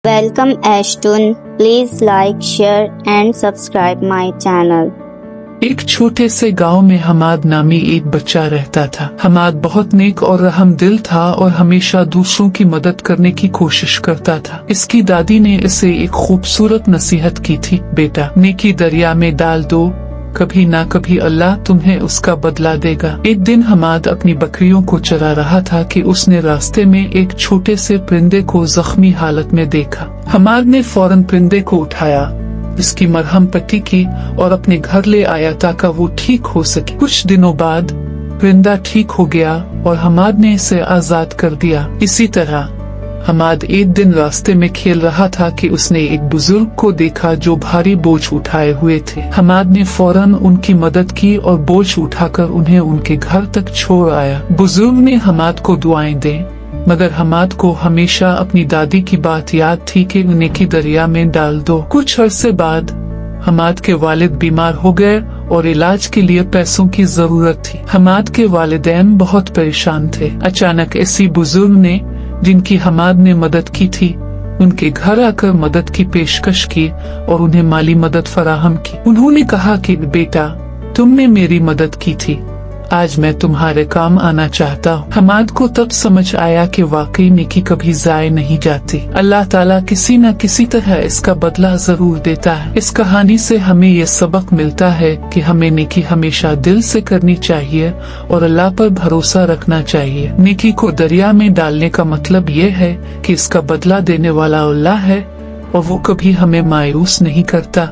Welcome Ashtun. Please like, share and subscribe my channel. एक छोटे से गांव में हमाद नामी एक बच्चा रहता था। हमाद बहुत नेक और रहम दिल था और हमेशा दूसरों की मदद करने की कोशिश करता था। इसकी दादी ने इसे एक खूबसूरत नसीहत की थी, बेटा नेकी दरिया में डाल दो, कभी ना कभी अल्लाह तुम्हें उसका बदला देगा। एक दिन हमाद अपनी बकरियों को चरा रहा था कि उसने रास्ते में एक छोटे से परिंदे को जख्मी हालत में देखा। हमाद ने फौरन परिंदे को उठाया, इसकी मरहम पट्टी की और अपने घर ले आया ताकि वो ठीक हो सके। कुछ दिनों बाद परिंदा ठीक हो गया और हमाद ने इसे आजाद कर दिया। इसी तरह हमाद एक दिन रास्ते में खेल रहा था कि उसने एक बुजुर्ग को देखा जो भारी बोझ उठाए हुए थे। हमाद ने फौरन उनकी मदद की और बोझ उठाकर उन्हें उनके घर तक छोड़ आया। बुजुर्ग ने हमाद को दुआएं दी, मगर हमाद को हमेशा अपनी दादी की बात याद थी कि उन्हें की दरिया में डाल दो। कुछ अरसे बाद हमाद के वालिद बीमार हो गए और इलाज के लिए पैसों की जरूरत थी। हमाद के वालिदैन बहुत परेशान थे। अचानक ऐसी बुजुर्ग ने, जिनकी हमाद ने मदद की थी, उनके घर आकर मदद की पेशकश की और उन्हें माली मदद फराहम की। उन्होंने कहा कि बेटा तुमने मेरी मदद की थी, आज मैं तुम्हारे काम आना चाहता हूँ। हमाद को तब समझ आया कि वाकई नेकी कभी जाए नहीं जाती। अल्लाह ताला किसी न किसी तरह इसका बदला जरूर देता है। इस कहानी से हमें ये सबक मिलता है कि हमें नेकी हमेशा दिल से करनी चाहिए और अल्लाह पर भरोसा रखना चाहिए। नेकी को दरिया में डालने का मतलब ये है कि इसका बदला देने वाला अल्लाह है और वो कभी हमें मायूस नहीं करता।